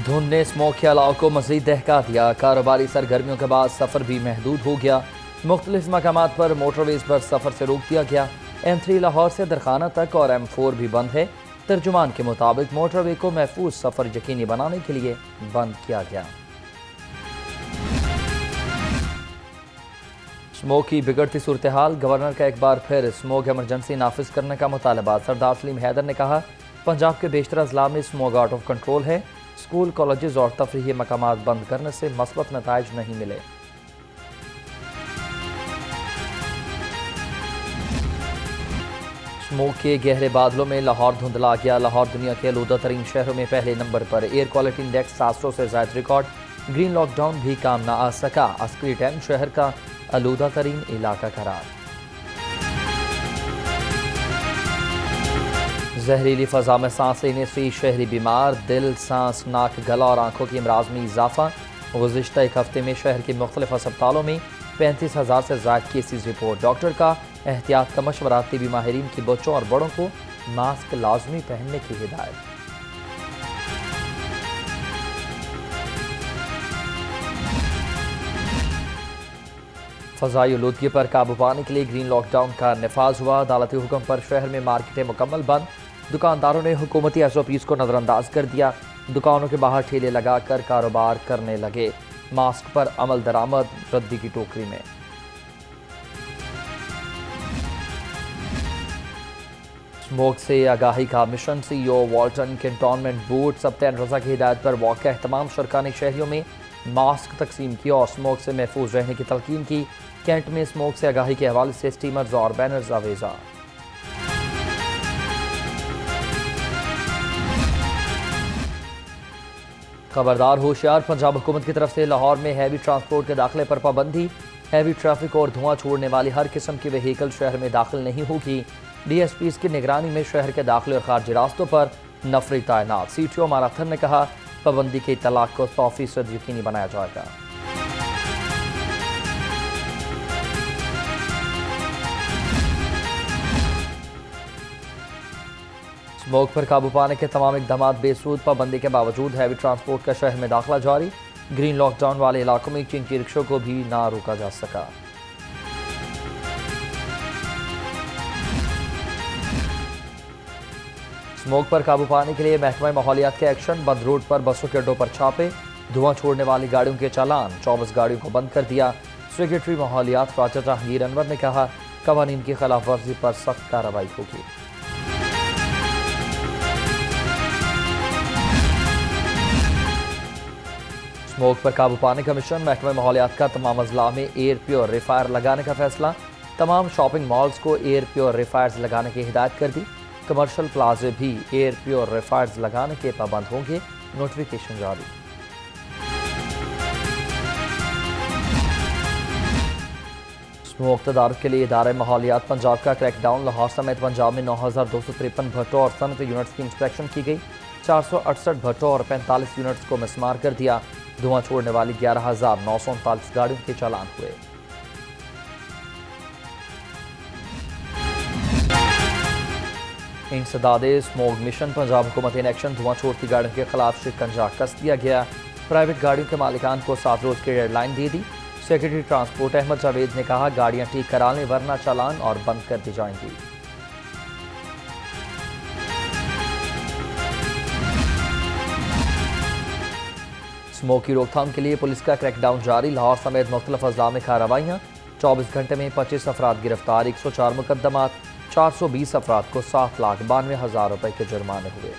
धुंध ने स्मोक के अलाव को मजीद दहका दिया। कारोबारी सरगर्मियों के बाद सफ़र भी महदूद हो गया। मुख्तलिफ मकामात पर मोटरवेज पर सफ़र से रोक दिया गया। M3 लाहौर से दरखाना तक और M4 भी बंद है। तर्जुमान के मुताबिक मोटरवे को महफूज सफ़र यकीनी बनाने के लिए बंद किया गया। स्मोक की बिगड़ती सूरत हाल, गवर्नर का एक बार फिर स्मोक इमरजेंसी नाफिज करने का मुतालबा। सरदार सलीम हैदर ने कहा, पंजाब के बेशतर अजला में स्मोक आउट ऑफ कंट्रोल है। स्कूल, कॉलेजेस और तफरीही मकामात बंद करने से मस्बत नताइज नहीं मिले। स्मोक के गहरे बादलों में लाहौर धुंधला गया। लाहौर दुनिया के आलूदा तरीन शहरों में पहले नंबर पर। एयर क्वालिटी इंडेक्स 700 से ज्यादा रिकॉर्ड। ग्रीन लॉकडाउन भी काम न आ सका। अस्करी टैम शहर का आलूदा तरीन इलाका करार। जहरीली फजा में सांस लेने से शहरी बीमार। दिल, सांस, नाक, गला और आंखों के अमराज में इजाफा। गुज़िश्ता एक हफ्ते में शहर के मुख्तलिफ अस्पतालों में 35,000 से ज्यादा केसेज रिपोर्ट। डॉक्टर का एहतियात का मशवरा। तिबी माहिरीन की बच्चों और बड़ों को मास्क लाजमी पहनने की हिदायत। फ़ज़ाई आलूदगी पर काबू पाने के लिए ग्रीन लॉकडाउन का नफाज हुआ। अदालती हुक्म पर शहर में मार्केटें मुकम्मल बंद। दुकानदारों ने हुकूमती SOPs को नज़रअंदाज कर दिया। दुकानों के बाहर ठेले लगाकर कारोबार करने लगे। मास्क पर अमल दरामद रद्दी की टोकरी में। स्मोक से आगाही का मिशन। CEO वाल्टन कैंटोनमेंट बोर्ड सप्तान रजा की हिदायत पर वाक़या तमाम शरकानी शहरियों में मास्क तकसीम किया और स्मोक से महफूज रहने की तलकीन की। कैंट में स्मोक से आगाही के हवाले से स्टीमर्स और बैनर्स आवेजा। खबरदार होशियार, पंजाब हुकूमत की तरफ से लाहौर में हैवी ट्रांसपोर्ट के दाखिले पर पाबंदी। हैवी ट्रैफिक और धुआं छोड़ने वाली हर किस्म की व्हीकल शहर में दाखिल नहीं होगी। DSPs की निगरानी में शहर के दाखिले और खारजी रास्तों पर नफरी तैनात। CTO माराथन ने कहा, पाबंदी के इत्तलाक को 100% यकीनी बनाया जाएगा। स्मोक पर काबू पाने के तमाम इकदाम बेसूद। पाबंदी के बावजूद हैवी ट्रांसपोर्ट का शहर में दाखिला जारी। ग्रीन लॉकडाउन वाले इलाकों में चिंकी रिक्शों को भी ना रोका जा सका। स्मोक पर काबू पाने के लिए महकमा माहौलियात के एक्शन। बंद रोड पर बसों के अड्डों पर छापे। धुआं छोड़ने वाली गाड़ियों के चालान। 24 गाड़ियों को बंद कर दिया। सेक्रेटरी माहौलियात राजा जहांगीर अनवर ने कहा, कवानीन की खिलाफ वर्जी पर सख्त कार्रवाई होगी। स्मोक पर काबू पाने का मिशन। महकमा माहौलियात का तमाम अजला में एयर प्योरीफायर लगाने का फैसला। तमाम शॉपिंग मॉल्स को एयर प्योरीफायर्स लगाने की हिदायत कर दी। कमर्शियल प्लाजे भी एयर प्योरीफायर्स लगाने के पाबंद होंगे। नोटिफिकेशन जारी। स्मोक तदारुक के लिए इदारे माहौलियात पंजाब का क्रैकडाउन। लाहौर समेत पंजाब में 9,253 भट्टों और सनती यूनिट्स की इंस्पेक्शन की गई। 468 भट्टों और 45 यूनिट्स को मिसमार कर दिया। धुआं छोड़ने वाली 11,939 गाड़ियों के चालान हुए। इंसदादे स्मोक मिशन। पंजाब हुकूमत इन एक्शन। धुआं छोड़ती गाड़ियों के खिलाफ शिकंजा कस दिया गया। प्राइवेट गाड़ियों के मालिकान को 7 रोज की डेडलाइन दे दी। सेक्रेटरी ट्रांसपोर्ट अहमद जावेद ने कहा, गाड़ियां ठीक करा लें वरना चालान और बंद कर दी जाएंगी। स्मोक की रोकथाम के लिए पुलिस का क्रैकडाउन जारी। लाहौर समेत मुख्तलिफ अजला में कार्रवाइयाँ। 24 घंटे में 25 अफराद गिरफ्तार। 104 मुकदमात। 420 अफराद को 7,92,000 रुपए के जुर्माने हुए।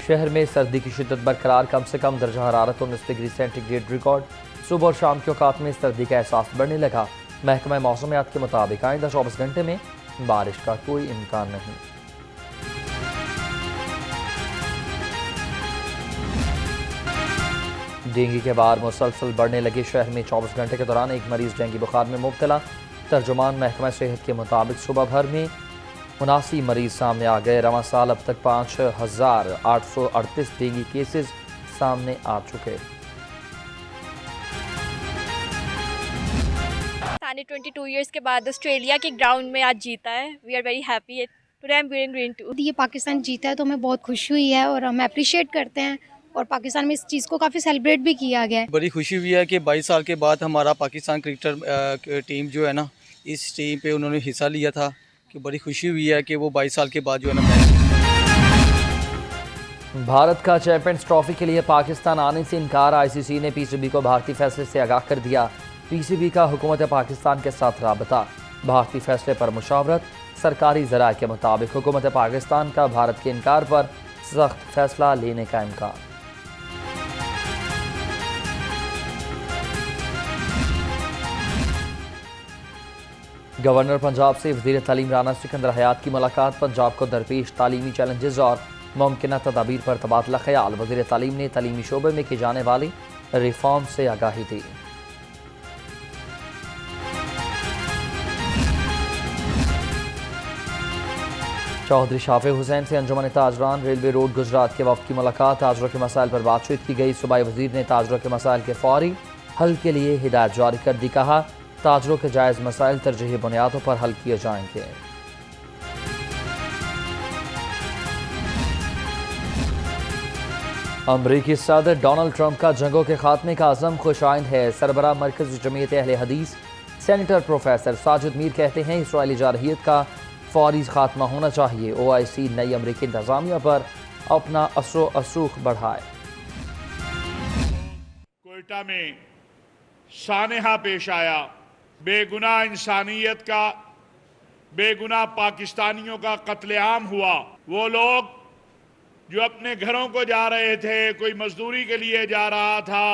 शहर में सर्दी की शिद्दत बरकरार। कम से कम दर्जा हरारत 19 डिग्री सेंटीग्रेड रिकॉर्ड। सुबह और शाम के औकात में सर्दी का एहसास बढ़ने लगा। महकमा मौसमियात के मुताबिक आइंदा 24 घंटे में बारिश का कोई इम्कान नहीं। डेंगू के बार मुसलसल बढ़ने लगे। शहर में 24 घंटे के दौरान एक मरीज डेंगू बुखार में मुब्तला। तर्जुमान महकमा सेहत के मुताबिक सुबह भर में 79 मरीज सामने आ गए। रवां साल अब तक 5,838 डेंगू केसेस सामने आ चुके। ने 22 इयर्स के बाद ऑस्ट्रेलिया के ग्राउंड में आज जीता है। We are very happy. Today I am wearing green too. ये पाकिस्तान जीता है तो हमें बहुत खुशी हुई है और हम अप्रिशिएट करते हैं, और पाकिस्तान में इस चीज़ को काफ़ी सेलिब्रेट भी किया गया है। बड़ी खुशी हुई है कि 22 साल के बाद हमारा पाकिस्तान क्रिकेटर टीम जो है ना, इस टीम पे उन्होंने हिस्सा लिया था, कि बड़ी खुशी हुई है कि वो 22 साल के बाद जो है ना मैच। भारत का चैंपियंस ट्रॉफी के लिए पाकिस्तान आने से इनकार। आईसीसी ने पीसीबी को भारतीय फैसले से आगाह कर दिया। पीसीबी का हुकूमत पाकिस्तान के साथ राबता। भारतीय फैसले पर मुशावरत। सरकारी ज़राए के मुताबिक हुकूमत पाकिस्तान का भारत के इनकार पर सख्त फैसला लेने का इम्कान। गवर्नर पंजाब से वज़ीर तालीम राना सिकंदर हयात की मुलाकात। पंजाब को दरपेश तालीमी चैलेंजेस और मुमकिन तदाबीर पर तबादला ख्याल। वज़ीर तालीम ने तालीमी शोबे में की जाने वाली रिफॉर्म से आगाही दी। चौधरी शाफे हुसैन से अंजुमन ताजरान रेलवे रोड गुजरात के वफ़द की मुलाकात। ताजरों के मसाइल पर बातचीत की गई। सूबाई वज़ीर ने ताजरों के मसाइल के फौरी हल के लिए हिदायत जारी कर दी। कहा, ताजरों के जायज़ मसाइल तरजीही बुनियादों पर हल किए जाएंगे। अमरीकी सदर डोनाल्ड ट्रंप का जंगों के खात्मे का अज़म खुशाइंद है। सरबराह मरकज़ जमीयत अहले हदीस सेनेटर प्रोफेसर साजिद मीर कहते हैं, इसराइली जारहियत का फौरी खात्मा होना चाहिए। OIC नई अमरीकी इंतज़ामिया पर अपना असरो असूख बढ़ाए। कोयटा में सानहा पेश आया। बेगुनाह इंसानियत का, बेगुनाह पाकिस्तानियों का कत्लेआम हुआ। वो लोग जो अपने घरों को जा रहे थे, कोई मजदूरी के लिए जा रहा था,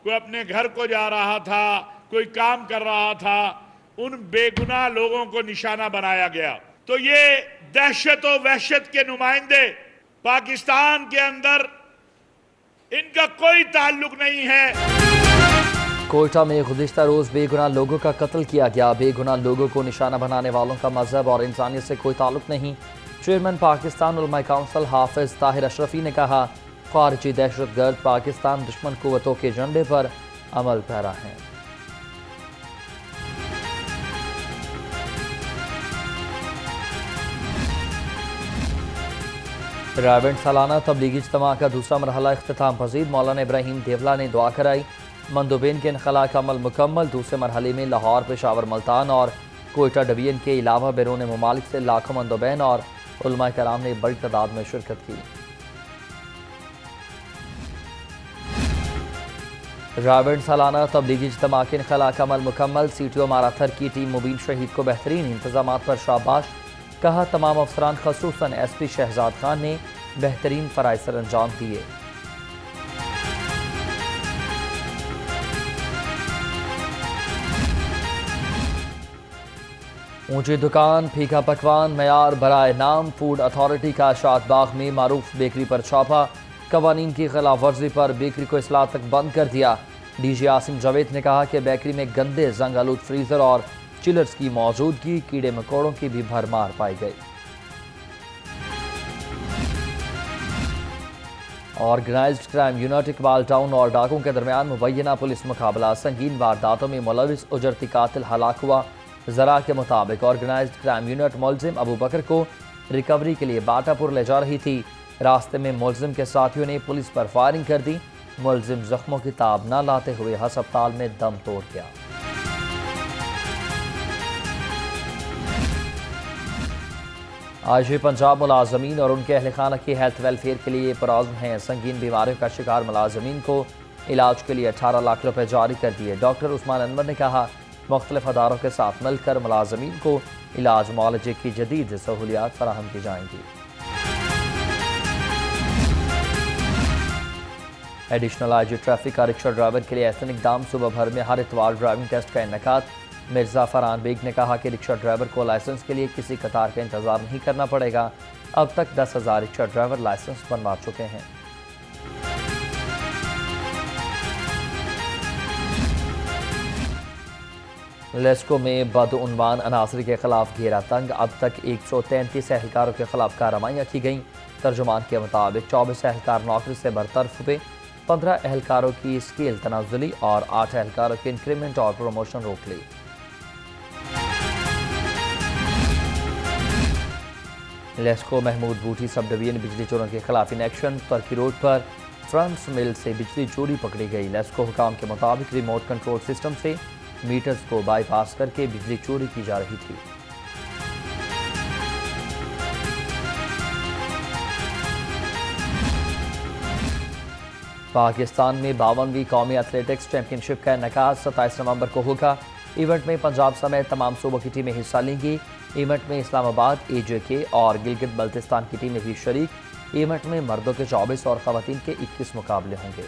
कोई अपने घर को जा रहा था, कोई काम कर रहा था, उन बेगुनाह लोगों को निशाना बनाया गया। तो ये दहशत और वहशत के नुमाइंदे पाकिस्तान के अंदर, इनका कोई ताल्लुक नहीं है। कोयटा में गुज़िश्ता रोज़ बेगुनाह लोगों का कत्ल किया गया। बेगुनाह लोगों को निशाना बनाने वालों का मजहब और इंसानियत से कोई ताल्लुक नहीं। चेयरमैन पाकिस्तान उलमा काउंसिल हाफिज ताहिर अशरफी ने कहा, खारिजी दहशतगर्द पाकिस्तान दुश्मन कुव्वतों के झंडे पर अमल पैरा हैं। रावेंट सालाना तबलीगी इज्तिमा का दूसरा मरहला इख्तिताम पजीर। मौलाना इब्राहिम देवला ने दुआ कराई। मंदोबेन के इनखला का अमल मुकम्मल। दूसरे मरहले में लाहौर, पेशावर, मुल्तान और कोयटा डिवीजन के अलावा बैरून ममालिक से लाखों मंदोबेन और उलमा कराम ने बड़ी तादाद में शिरकत की। रावेंट सालाना तबलीगी इज्तिमा के इनखला का अमल मुकम्मल। CTO माराथर की टीम मुबीन शहीद को बेहतरीन इंतजाम पर शाबाश। कहा, तमाम अफसरान खसूसन SP शहजाद खान ने बेहतरीन फराइज सर अंजाम दिए। ऊंची दुकान, फीका पकवान, मयार बराए नाम। फूड अथॉरिटी का शादबाग में मारूफ बेकरी पर छापा। कवानीन की खिलाफ वर्जी पर बेकरी को इस्लाह तक बंद कर दिया। DG आसिम जावेद ने कहा कि बेकरी में गंदे जंग आलूद फ्रीजर और चिलर्स की मौजूदगी, कीड़े मकोड़ों की भी भरमार पाई गई। Organised crime unit Iqbal Town और डाकुओं के दरमियान मुबैना पुलिस मुकाबला। संगीन वारदातों में मुलविस उजरती कातिल हलाक हुआ। जरा के मुताबिक ऑर्गेनाइज्ड क्राइम यूनिट मुलजिम अबू बकर को रिकवरी के लिए बाटापुर ले जा रही थी। रास्ते में मुलजिम के साथियों ने पुलिस पर फायरिंग कर दी। मुलजिम जख्मों की ताब न लाते हुए हस्पताल में दम तोड़ गया। आज पंजाब मुलाजमीन और उनके अहल खाना की हेल्थ वेलफेयर के लिए पुरअज़्म हैं। संगीन बीमारियों का शिकार मुलाजमीन को इलाज के लिए 18 लाख रुपए जारी कर दिए। डॉक्टर उस्मान अनवर ने कहा, मुख्तलिफ अदारों के साथ मिलकर मुलाजमीन को इलाज मुआलजे की जदीद सहूलियात फराहम की जाएंगी। एडिशनल IG ट्रैफिक का रिक्शा ड्राइवर के लिए एहसन इकदाम। सुबह भर में हर इतवार ड्राइविंग टेस्ट का इनेकाद। मिर्जा फरहान बेग ने कहा कि रिक्शा ड्राइवर को लाइसेंस के लिए किसी कतार का इंतजार नहीं करना पड़ेगा। अब तक 10,000 रिक्शा ड्राइवर लाइसेंस बनवा चुके हैं। लेस्को में बदउनवान अनासरी के खिलाफ घेरा तंग। अब तक 133 एहलकारों के खिलाफ कार्रवाइयाँ की गईं। तर्जुमान के मुताबिक 24 एहलकार नौकरी से बरतरफ हुए। 15 एहलकारों की स्केल तनाजुली और 8 एहलकारों की इंक्रीमेंट और प्रमोशन रोक ली। लेस्को महमूद बूटी सब डिवीजन बिजली चोरों के खिलाफ इन एक्शन। तुर्की रोड पर ट्रांस मिल से बिजली चोरी पकड़ी गई। लेस्को हुकाम के मुताबिक रिमोट कंट्रोल सिस्टम से मीटर्स को बाईपास करके बिजली चोरी की जा रही थी। पाकिस्तान में 52वीं कौमी एथलेटिक्स चैंपियनशिप का इनेकाद 27 नवंबर को होगा। इवेंट में पंजाब समेत तमाम सूबों की टीमें हिस्सा लेंगी। इवेंट में इस्लामाबाद, AJK और गिलगित बल्तिस्तान की टीमें भी शरीक। इवेंट में मर्दों के 24 और खवातीन के 21 मुकाबले होंगे।